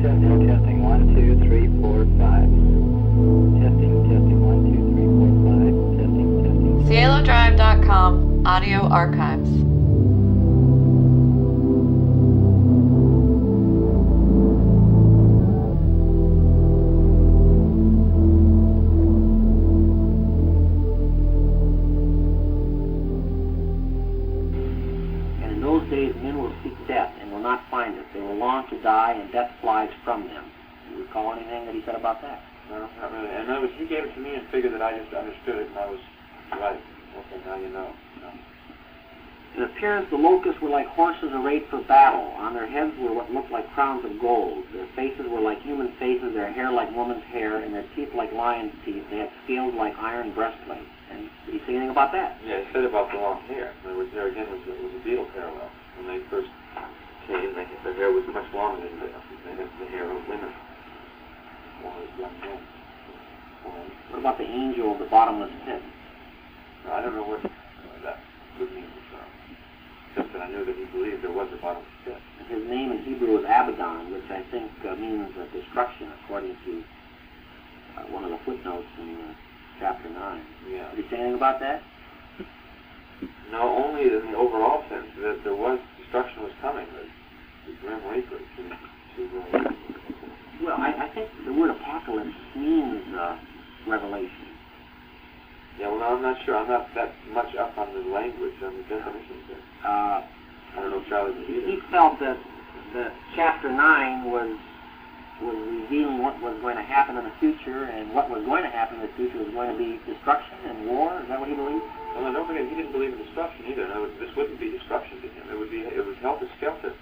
Testing, testing, 1, 2, 3, 4, 5. Testing, testing, 1, 2, 3, 4, 5. Testing, testing. CieloDrive.com Audio Archives. And in those days, men will seek death and will not find it. They will long to die, and death flies from them. Do you recall anything that he said about that? No, not really. And he gave it to me and figured that I just understood it, and I was right. Okay, now you know. In appearance, the locusts were like horses arrayed for battle. On their heads were what looked like crowns of gold. Their faces were like human faces, their hair like woman's hair, and their teeth like lion's teeth. They had scales like iron breastplates. And did he say anything about that? Yeah, he said about the long hair. In other words, there again was a Beatle parallel. When they first came, their hair was much longer than the hair of women. Or young men. What about the angel of the bottomless pit? I don't know what that would mean. Except that I knew that he believed there was a bottomless pit. His name in Hebrew is Abaddon, which I think means destruction, according to one of the footnotes in chapter 9. Yeah. Did he say anything about that? No, only in the overall sense that there was destruction was coming, the Grim Reaper to Well, I think the word apocalypse means revelation. Yeah, well, I'm not sure. I'm not that much up on the language, on the definitions there. I don't know if Charlie was either. He felt that chapter 9 was revealing what was going to happen in the future, and what was going to happen in the future was going to be destruction and war. Is that what he believed? Well, don't forget, he didn't believe in destruction either. No, this wouldn't be destruction to him. It was helter-skelter.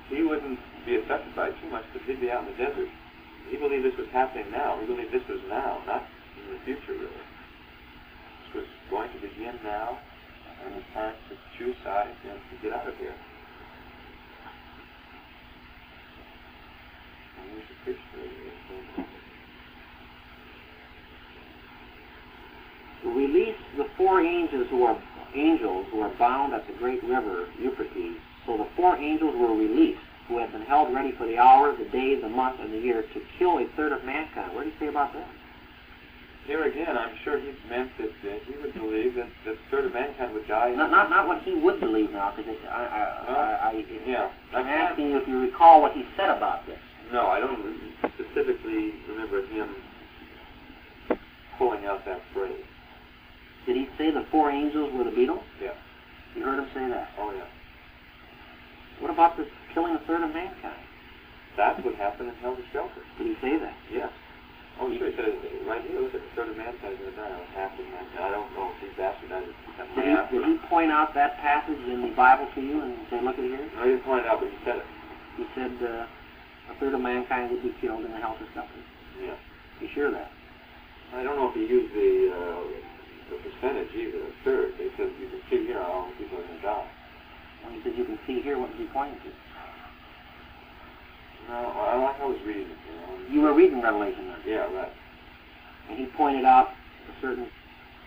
He wouldn't be affected by it too much because he'd be out in the desert. He believed this was happening now. He believed this was now, not in the future, really. This was going to begin now, and it's time to choose sides and to get out of here. And here's the picture. Release the four angels who are bound at the great river Euphrates. So the four angels were released, who had been held ready for the hour, the day, the month, and the year, to kill a third of mankind. What do you say about that? Here again, I'm sure he meant that he would believe that a third of mankind would die. Not what he would believe now, because I'm asking you if you recall what he said about this. No, I don't specifically remember him pulling out that phrase. Did he say the four angels were the Beatles? Yeah. You heard him say that? Oh, yeah. What about this killing a third of mankind? That's what happened in Helter Skelter. Did he say that? Yeah. Oh, sure, he said it right here. Look at the third of mankind is going to die. Half of mankind. I don't know if these bastardized it. Did he point out that passage in the Bible to you and say, look at here? No, he didn't point it out, but he said it. He said a third of mankind would be killed in the Helter Skelter. Yeah. You sure of that? I don't know if he used the percentage either, a third. They said you can see here how many people are going to die. When he said you can see here, what was he pointing to? No, I was reading it. You were reading Revelation then? Yeah, right. And he pointed out a certain...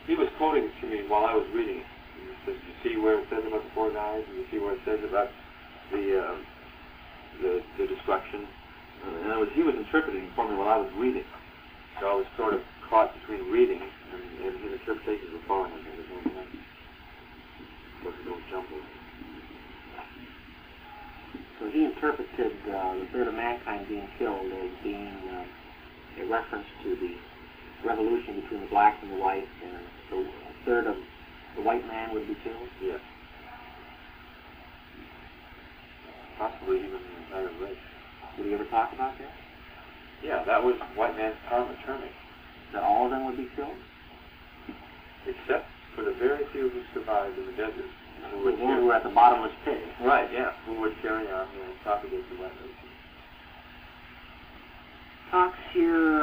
He was quoting it to me while I was reading it. He says, you see where it says about the four guys, and you see where it says about the destruction. In other words, he was interpreting for me while I was reading. So I was sort of caught between reading and his interpretations were following him. Wasn't no jumble. So he interpreted the third of mankind being killed as being a reference to the revolution between the blacks and the whites, and so a third of the white man would be killed? Yes. Possibly even the entire race. Did he ever talk about that? Yeah, that was white man's karma turning. That all of them would be killed? Except for the very few who survived in the desert. Who were at the bottomless pit. Right, yeah. Who would carry on talk against the white race. Talks here,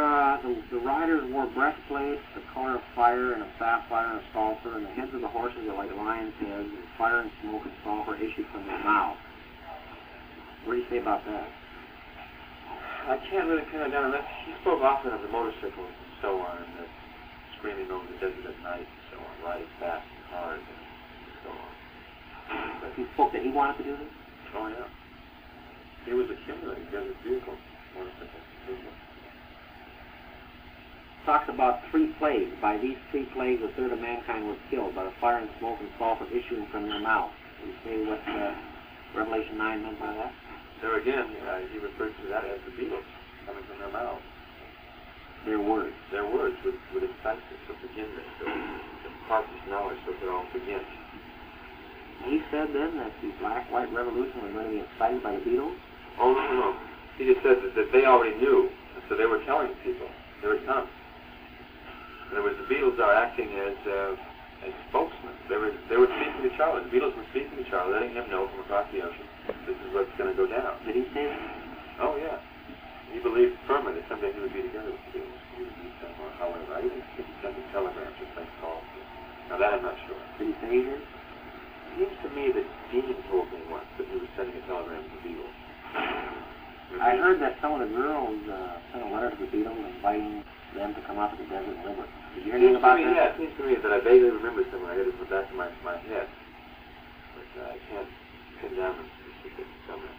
the riders wore breastplates, the color of fire, and of sapphire and of sulfur, and the heads of the horses are like lions' heads, and fire and smoke and sulfur issue from their mouth. What do you say about that? I can't really pin it down. He spoke often of the motorcycles and so on, and the screaming over the desert at night and so on, riding fast and hard and so on. But he spoke that he wanted to do this? Oh, yeah. He was accumulating desert vehicles. Talks about 3 plagues. By these 3 plagues, a third of mankind was killed by the fire and smoke and sulfur issuing from their mouth. Can you say what Revelation 9 meant by that? There again, he refers to that as the Beatles coming from their mouths. Their words. Their words would incite us to begin this, to impart this knowledge so that all begins. He said then that the black-white revolution was going to be incited by the Beatles? Oh, no. He just said that they already knew, and so they were telling people. There it comes. In other words, the Beatles are acting as spokesmen. They were speaking to Charlie. The Beatles were speaking to Charlie, letting him know from across the ocean, this is what's going to go down. Did he say that? Oh, yeah. He believed firmly that someday he would be together with the Beatles. He would meet them, or however. I even think he sent a telegram or something called. Now, that I'm not sure. Did he say he did? It seems to me that Dean told me once that he was sending a telegram to the Beatles. I heard that some of the girls sent a letter to the Beatles inviting them to come out to the desert and live with them. Did you hear anything about that? Yeah, it seems to me that I vaguely remember somewhere. I got it in the back of my head. But I can't pin down the specific somewhere.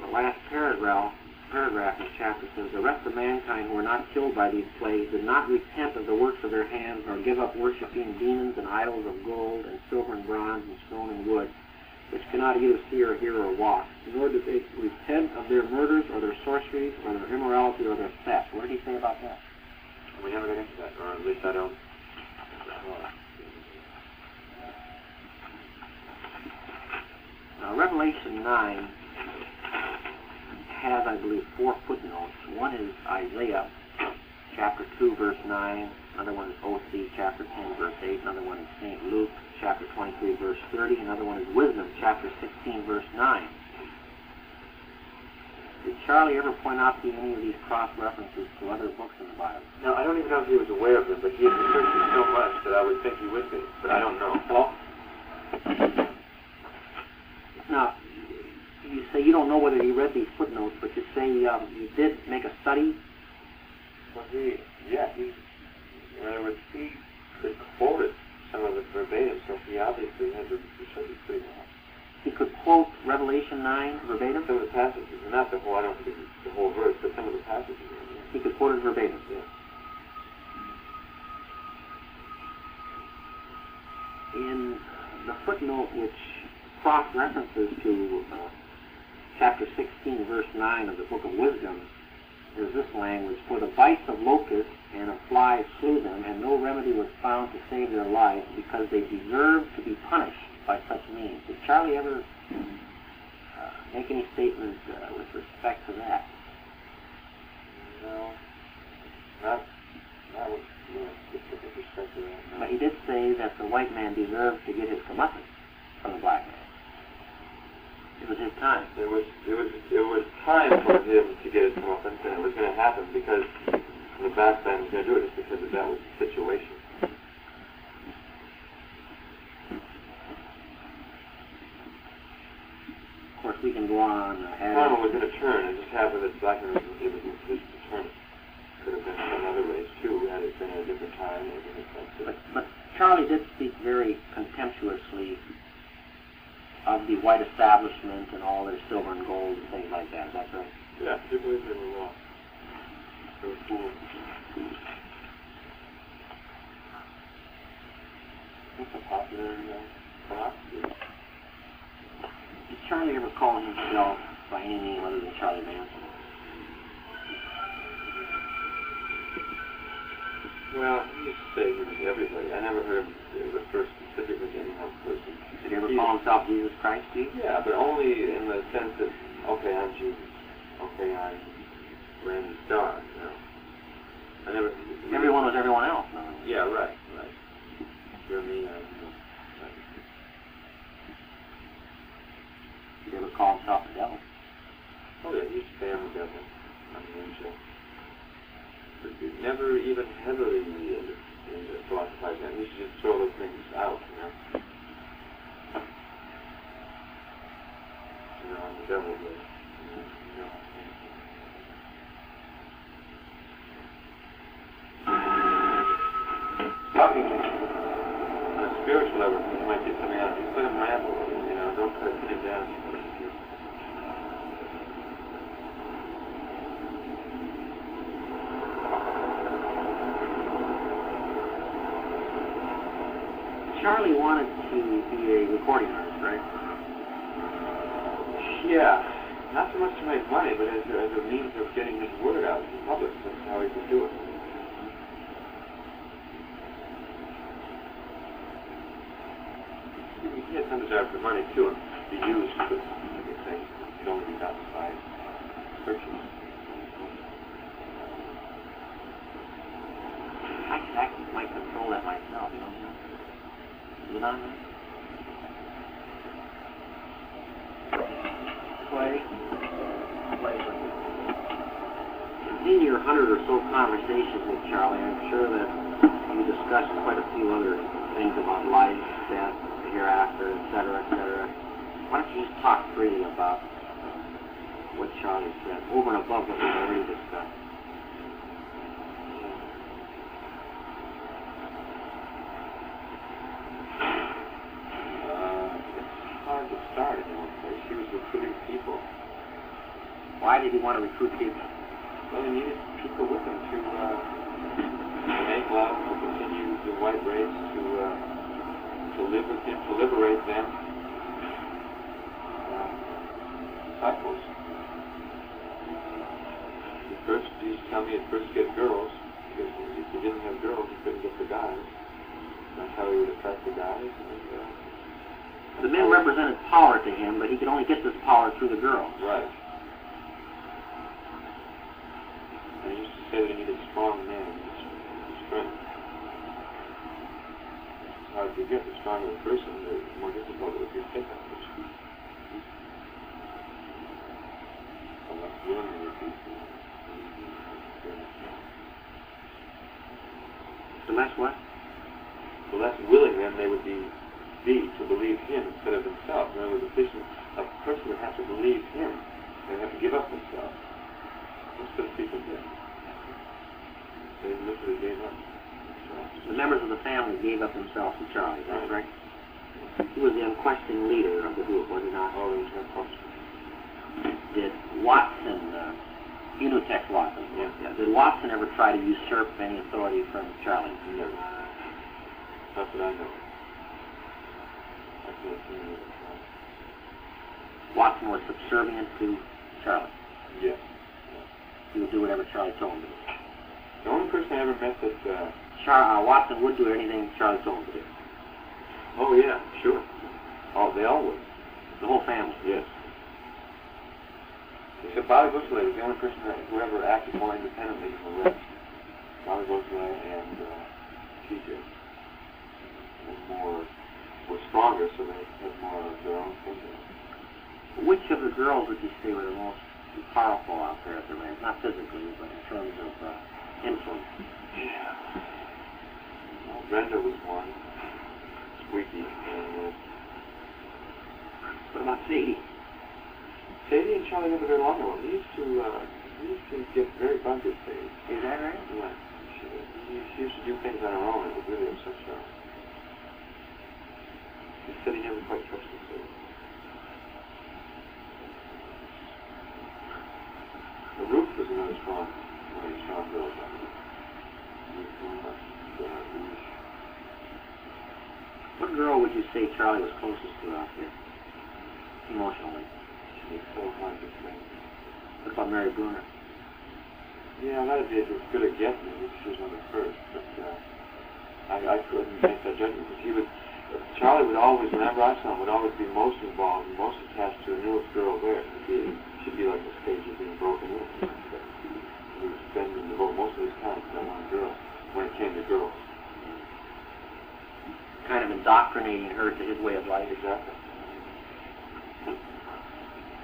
The last paragraph in the chapter says, the rest of mankind who were not killed by these plagues did not repent of the works of their hands, nor give up worshiping demons and idols of gold and silver and bronze and stone and wood, which cannot either see or hear or walk, nor did they repent of their murders or their sorceries or their immorality or their theft. What did he say about that? We never got into that, or at least I don't. Now, Revelation 9 has, I believe, 4 footnotes. One is Isaiah, chapter 2, verse 9. Another one is O.C., chapter 10, verse 8. Another one is St. Luke, chapter 23, verse 30. Another one is Wisdom, chapter 16, verse 9. Did Charlie ever point out to you any of these cross-references to other books in the Bible? No, I don't even know if he was aware of them, but he had researched it so much that I would think he would be, but I don't know. Hello? Now, you say you don't know whether he read these footnotes, but you say you did make a study? Well, in other words, he could quote it, some of it verbatim, so he obviously had to research it pretty well. He could quote Revelation 9 verbatim? Some of the passages, and not the whole, I don't think the whole verse, but some of the passages. He could quote it verbatim? Yeah. In the footnote which cross-references to chapter 16, verse 9 of the Book of Wisdom, there's this language, for the bites of locusts and of flies slew them, and no remedy was found to save their lives, because they deserved to be punished by such means. Did Charlie ever make any statements with respect to that? No, not with specific respect to that. No. But he did say that the white man deserved to get his comeuppance from the black man. It was his time. It was time for him to get his comeuppance, and it was going to happen because the black man was going to do it just because that was the situation. Of course, we can go on. Karma was going to turn, and just happened that black man was just determined. Could have been some other race too, had it been at a different time or a different place. But Charlie did speak very contemptuously of the white establishment and all their silver and gold and things like that. Is that correct? Yeah, he believed they were wrong. They were fools. It's a popular philosophy. Did Charlie ever call himself by any name other than Charlie Manson? Well, he used to say he was everybody. I never heard him refer specifically to any one person. Did he ever call himself Jesus Christ, Steve? Yeah, but only in the sense that, okay, I'm Jesus. Okay, I'm Randy Starr. You know. I never. Everyone was everyone else. No? Yeah, right. You're me. I'm Did he ever call himself the devil? Oh yeah, he used to say I'm the devil. I'm an angel. But never even heavily in the philosophizing. He used to just throw those things out, you know. I'm the devil, but, talking on a spiritual level, you might get something out. Just let him ramble, you know, don't cut him down. Charlie wanted to be a recording artist, right? Yeah, not so much to make money, but as a means of getting his word out to the public. That's how he could do it. He had some desire for money too, and to be used, but like I say, it could only be gotten by searching. I could actually might control that myself, you know? Is it on there? Play. In your 100 or so conversations with Charlie, I'm sure that you discussed quite a few other things about life, death, the hereafter, etc., etc. Why don't you just talk freely about what Charlie said, over and above what we've already discussed? It's hard to start in one place. He was recruiting people. Why did he want to recruit people? Well, he needed people with him to make love, to continue the white race, to live with him, to liberate them. Disciples. He used to tell me at first get girls, because if he didn't have girls, he couldn't get the guys. That's how he would attract the guys. And, the men represented power to him, but he could only get this power through the girls. Right. I used to say that he needed strong men, strength. It's hard to get. The stronger the person, the more difficult it would be to take that person. Unless willing to repeat. The less what? The less willing then they would be to believe him instead of themselves. In other words, a person would have to believe him. They would have to give up themselves. Most of the people did. They literally gave up. The members of the family gave up themselves to Charlie, is that correct? He was the unquestioned leader of the group, was he not? Oh, he was unquestioned. Did Watson, you knew Tex Watson? Yeah. Did Watson ever try to usurp any authority from Charlie? Never. Not that I know. Watson was subservient to Charlie. Yes. He would do whatever Charlie told him to do. The only person I ever met that... Watson would do anything Charlie told him to do. Oh, yeah, sure. Oh, they all would. The whole family? Yes. Except Bobby Bugliosi was the only person who ever acted more independently than the rest. Bobby Bugliosi and TJ were stronger, so they had more of their own thinking. Which of the girls would you say were the most powerful out there at the ranch? Not physically, but in terms of influence. Yeah. Well, Brenda was one. Squeaky. And, what about Sadie? Sadie and Charlie never got along well. He used to get very bumpy with Sadie. Is that right? Yeah. She used to do things on her own. It would really upset Charlie. He said he never quite trusted Sadie. The Ruth was another strong girl. What girl would you say Charlie was closest to out there, emotionally? It's so hard to say. What about Mary Bruner? Yeah, a lot of days was good at guessing if she was on the first, but I couldn't make that judgment because Charlie would always, whenever I saw him, would always be most involved and most attached to the newest girl there. She'd be like the stage of being broken in. He would spend and devote most of his time to that one girl when it came to girls. Kind of indoctrinating her to his way of life. Exactly.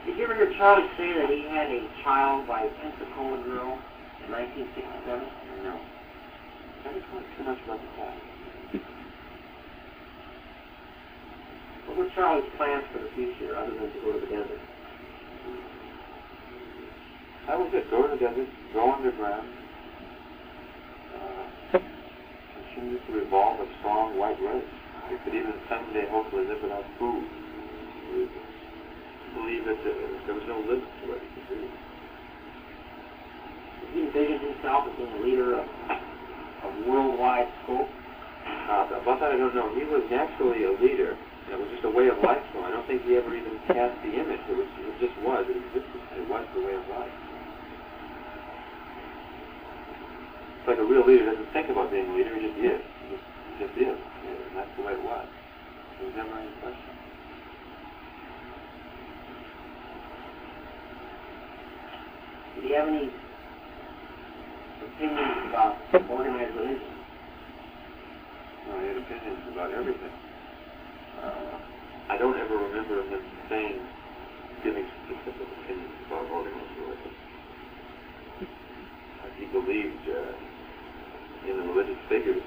Did you ever hear Charlie say that he had a child by a Pensacola girl in 1967? No. I just don't too much about the past. What were Charlie's plans for the future other than to go to the desert? That was it. Go to the desert, go underground, continue to evolve a strong white race. We could even someday hopefully live without food. We believe that there was no limit to what he could do. He envisioned himself as being a leader of worldwide scope. About that I don't know. He was naturally a leader. It was just a way of life for him. I don't think he ever even cast the image. It just was. It existed. It was the way of life. It's like a real leader doesn't think about being a leader. He just is. He just is. Yeah, and that's the way it was. There was never any question. Do you have any opinions about organized religion? No, he had opinions about everything. I don't ever remember him giving specific opinions about organized religion. He believed in the religious figures,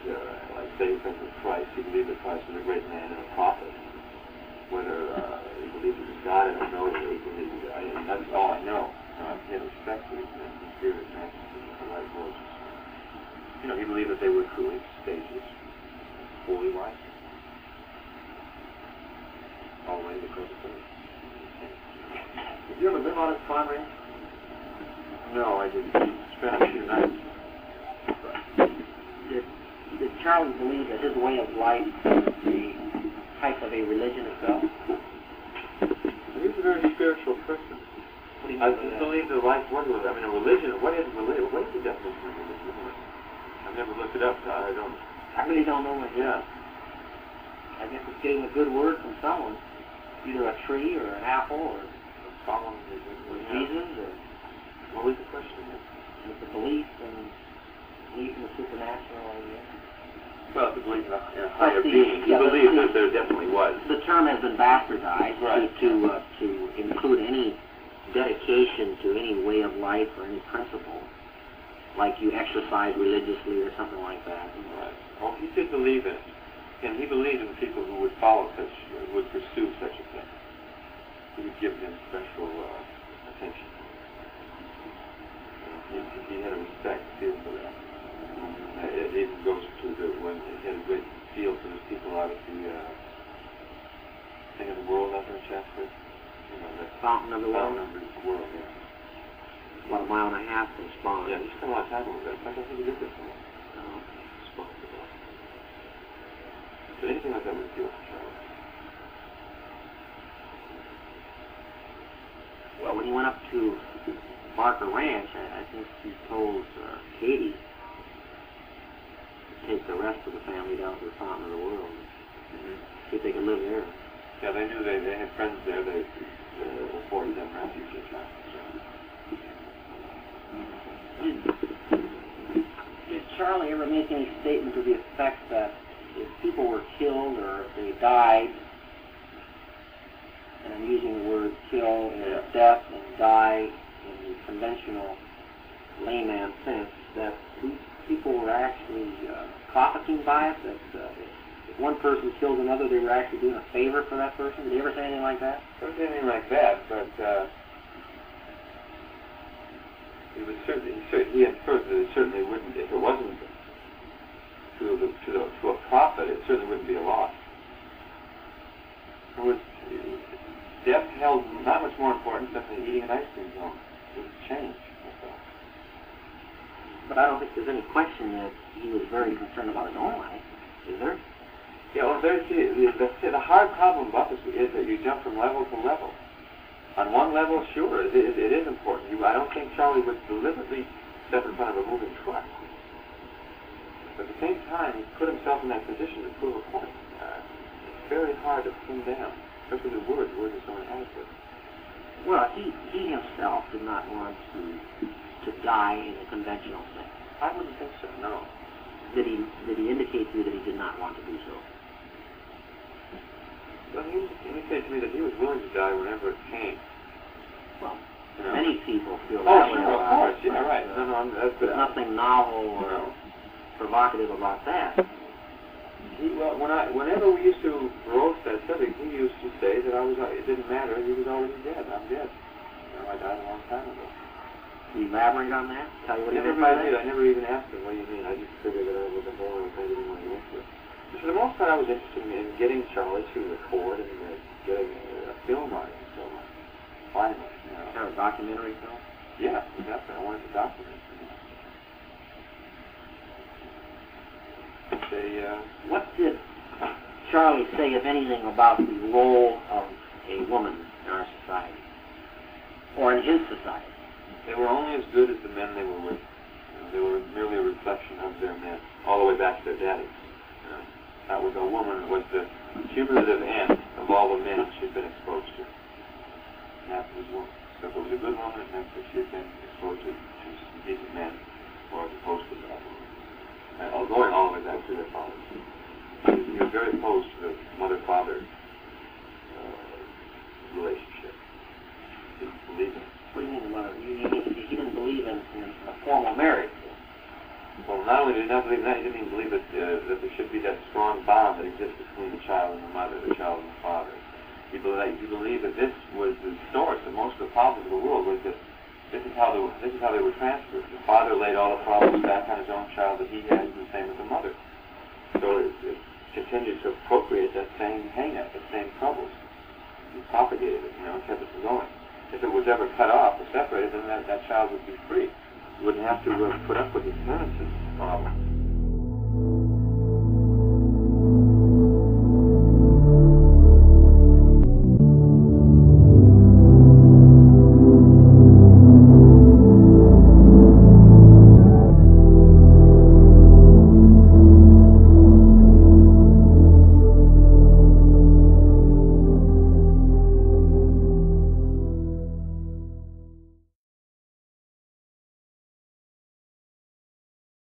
like say, for instance, Christ. He believed that Christ was a great man and a prophet. Whether he believed it was God, I don't know. He believed, and that's all I know. He had respect for these men, the spirit of Francis and the right Moses. You know, he believed that they were truly stages, holy life, all the way to Coca-Cola. Have you ever been on his farm ranch? No, I didn't. Spent a few nights. Did Charlie believe that his way of life was the type of a religion itself? He was a very spiritual person. I just believe that life was a religion. What is religion? What is the definition of religion? I've never looked it up. I really don't know myself. Yeah. I guess it's getting a good word from someone, either a tree or an apple or Solomon or Jesus or what was the question? with the belief in the supernatural. Well, the belief in a higher being. He believed that there definitely was. The term has been bastardized to include any dedication to any way of life or any principle, like you exercise religiously or something like that. Right. Well, he did believe in it, and he believed in people who would follow would pursue such a thing. He would give them special attention. He had a respect, feel for that. It even goes to when he had a great feel for the people out of the thing of the world out there in Shasta. You know, that Fountain of the World. Fountain of the World, yeah. About a mile and a half from Spawn. Yeah, he spent a lot of time over there. In fact, I think he did this one. Spawn. But anything like that would appeal to Charlie. Well, when he went up to Barker Ranch, I think he told Katie to take the rest of the family down to the Fountain of the World. See if they could live there. Yeah, they knew they had friends there. They afforded them refuge at times. Did Charlie ever make any statement to the effect that if people were killed or if they died, and I'm using the word kill and death and die in the conventional layman sense, that these people were actually profiting by it, that if one person killed another, they were actually doing a favor for that person? Did he ever say anything like that? Never said anything like that, but he inferred that it certainly wouldn't, if it wasn't to a profit, it certainly wouldn't be a loss. Death held not much more importance than eating an ice cream cone. It was change. But I don't think there's any question that he was very concerned about his own life, is there? Yeah, well, the hard problem about this is that you jump from level to level. On one level, sure, it is important. I don't think Charlie would deliberately step in front of a moving truck. But at the same time, he put himself in that position to prove a point. It's very hard to pin down, especially the words. Words are so inadequate. Well, he himself did not want to die in a conventional sense. I wouldn't think so, no. Did he indicate to you that he did not want to do so? Well, he indicated to me that he was willing to die whenever it came. Well, you know. Many people feel that way sure, about of course, it. yeah, right. There's nothing novel or provocative about that. Whenever we used to roast that subject, he used to say that it didn't matter, he was already dead. I'm dead. I died a long time ago. Did you elaborate on that? Tell you what he meant by by that? that? I never even asked him, what do you mean? I just figured that I wasn't born with anything like that. But for the most part, I was interested in getting Charlie to record and getting a film on it. So, finally. Kind of a documentary film? Yeah, exactly. I wanted to document it. What did Charlie say, if anything, about the role of a woman in our society, or in his society? They were only as good as the men they were with. They were merely a reflection of their men, all the way back to their daddies. That was a woman, was the cumulative end of all the men she'd been exposed to. And that was woman. So if it was a good woman, it meant that she had been exposed to some decent men, or as opposed to that woman. And going all the way back to their fathers. He was very opposed to the mother-father relationship. He didn't believe in it. What do you mean, mother? He didn't believe in a formal marriage. Well, not only did he not believe in that, he didn't even believe that there should be that strong bond that exists between the child and the mother, the child and the father. He believed that this was the source of most of the problems of the world, was that this is how they were transferred. The father laid all the problems back on his own child that he had, and the same with the mother. So it continued to appropriate that same hang-up, the same troubles. He propagated it, and kept it going. If it was ever cut off or separated, then that child would be free. He wouldn't have to put up with his parents' problems.